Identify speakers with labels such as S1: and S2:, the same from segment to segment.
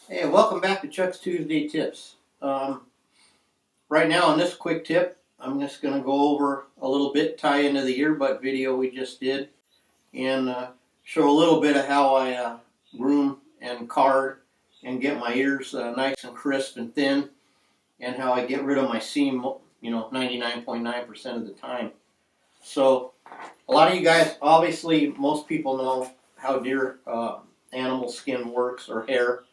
S1: Hey, welcome back to Chuck's Tuesday Tips. Right now on this quick tip, I'm just going to go over a little bit, tie into the earbud video we just did, and show a little bit of how I groom and card and get my ears nice and crisp and thin, and how I get rid of my seam, 99.9% of the time. So, a lot of you guys, obviously, most people know how deer animal skin works or hair.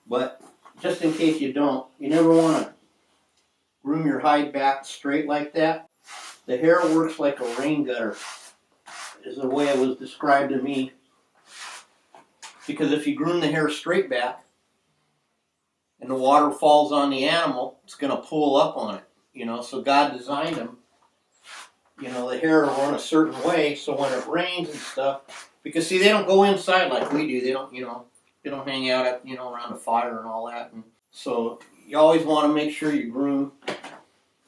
S1: But just in case you don't, you never want to groom your hide back straight like that. The hair works like a rain gutter, is the way it was described to me. Because if you groom the hair straight back and the water falls on the animal, it's going to pull up on it. So God designed them. The hair will run a certain way, so when it rains and stuff, because see, they don't go inside like we do. They don't, they don't hang out at, around the fire and all that. And so you always want to make sure you groom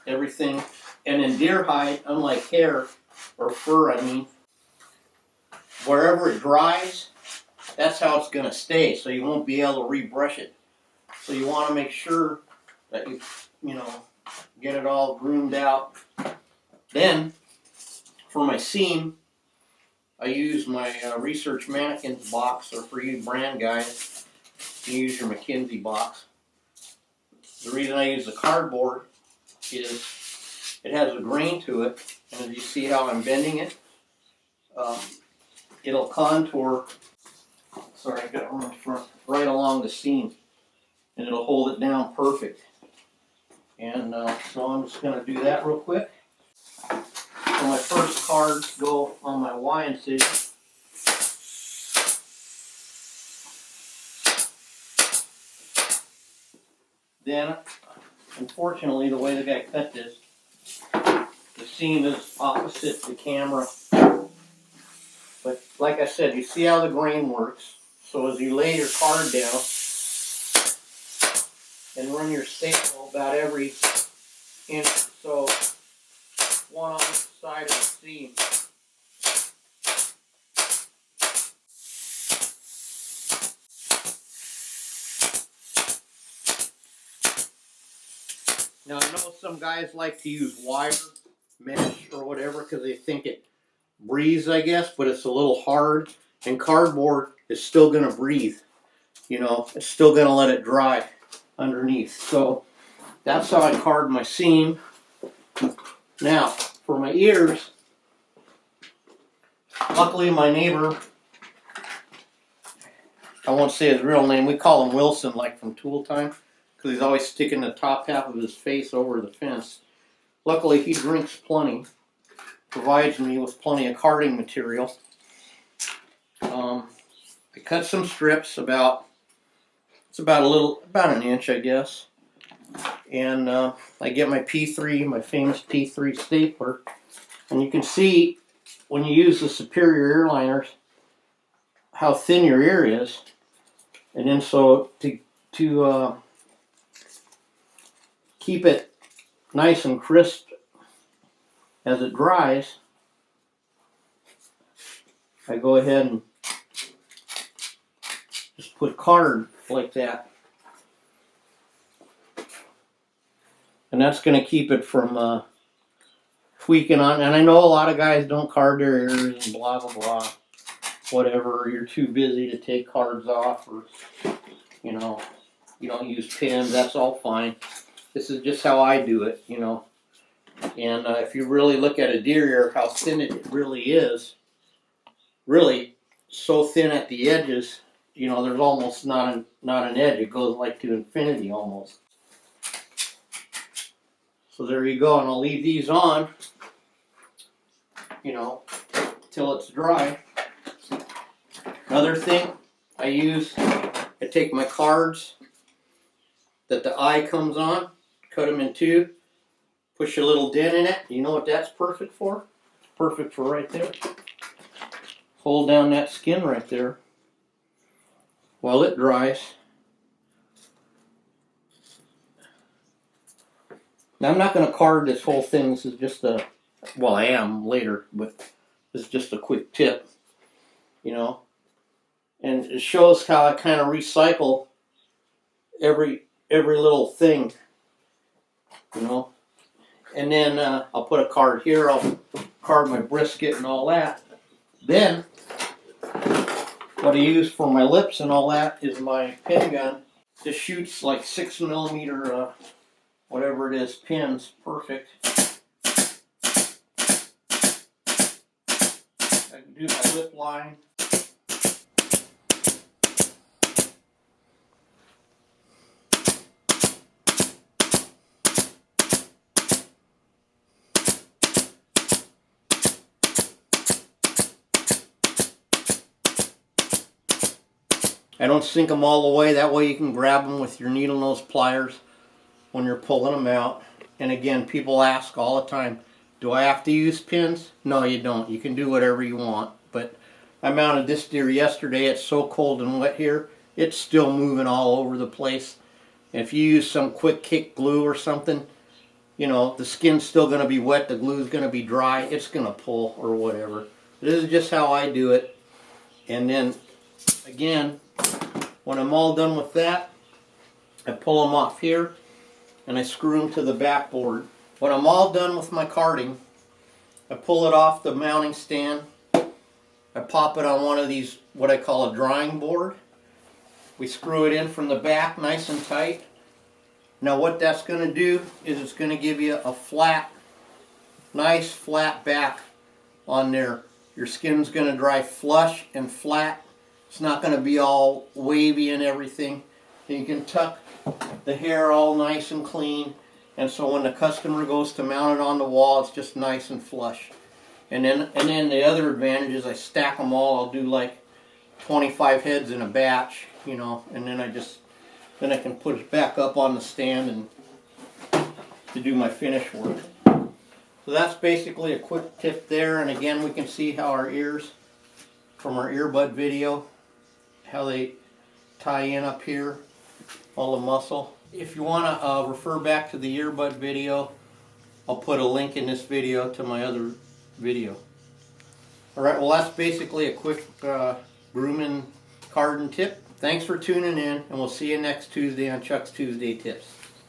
S1: everything. And in deer hide, unlike hair or fur, wherever it dries, that's how it's going to stay. So you won't be able to rebrush it. So you want to make sure that you get it all groomed out. Then, for my seam, I use my Research Mannequins box, or for you brand guys, you use your McKinsey box. The reason I use the cardboard is it has a grain to it, and as you see how I'm bending it, it'll contour, sorry, I got it on the front, right along the seam, and it'll hold it down perfect. And so I'm just going to do that real quick. So my first cards go on my Y incision. Then, unfortunately, the way the guy cut this, the seam is opposite the camera. But like I said, you see how the grain works. So as you lay your card down and run your staple about every inch or so, one on each side of the seam. Now I know some guys like to use wire mesh or whatever because they think it breathes, I guess, but it's a little hard, and cardboard is still going to breathe. It's still going to let it dry underneath. So that's how I card my seam. Now, for my ears, luckily my neighbor, I won't say his real name, we call him Wilson, like from Tool Time, because he's always sticking the top half of his face over the fence. Luckily, he drinks plenty, provides me with plenty of carding material. I cut some strips about an inch, I guess. And I get my P3, my famous P3 stapler. And you can see, when you use the superior ear liners, how thin your ear is. And then so to keep it nice and crisp as it dries, I go ahead and just put card like that. And that's going to keep it from tweaking on. And I know a lot of guys don't card their ears and blah, blah, blah. Whatever, or you're too busy to take cards off, or, you don't use pins, that's all fine. This is just how I do it, And if you really look at a deer ear, how thin it really is, really so thin at the edges, there's almost not an edge. It goes like to infinity almost. So there you go, and I'll leave these on, till it's dry. Another thing I take my cards that the eye comes on, cut them in two, push a little dent in it. You know what that's perfect for? Perfect for right there. Hold down that skin right there while it dries. Now I'm not going to card this whole thing. This is just I am later, but this is just a quick tip, And it shows how I kind of recycle every little thing, you know. And then I'll put a card here. I'll card my brisket and all that. Then what I use for my lips and all that is my pin gun. This shoots like 6mm, whatever it is, pins. Perfect. I can do my lip line. I don't sink them all the way. That way you can grab them with your needle nose pliers when you're pulling them out. And again, people ask all the time, do I have to use pins? No, you don't. You can do whatever you want. But I mounted this deer yesterday. It's so cold and wet here. It's still moving all over the place. And if you use some quick kick glue or something, you know, the skin's still going to be wet. The glue's going to be dry. It's going to pull or whatever. This is just how I do it. And then, again, when I'm all done with that, I pull them off here and I screw them to the backboard. When I'm all done with my carding, I pull it off the mounting stand. I pop it on one of these, what I call a drawing board. We screw it in from the back nice and tight. Now what that's going to do is it's going to give you a flat, nice flat back on there. Your skin's going to dry flush and flat. It's not going to be all wavy and everything. And you can tuck the hair all nice and clean. And so when the customer goes to mount it on the wall, it's just nice and flush. And then the other advantage is I stack them all. I'll do like 25 heads in a batch, you know, and then I can put it back up on the stand and to do my finish work. So that's basically a quick tip there. And again, we can see how our ears, from our earbud video, how they tie in up here, all the muscle. If you want to refer back to the earbud video, I'll put a link in this video to my other video. Alright, well that's basically a quick grooming card and tip. Thanks for tuning in, and we'll see you next Tuesday on Chuck's Tuesday Tips.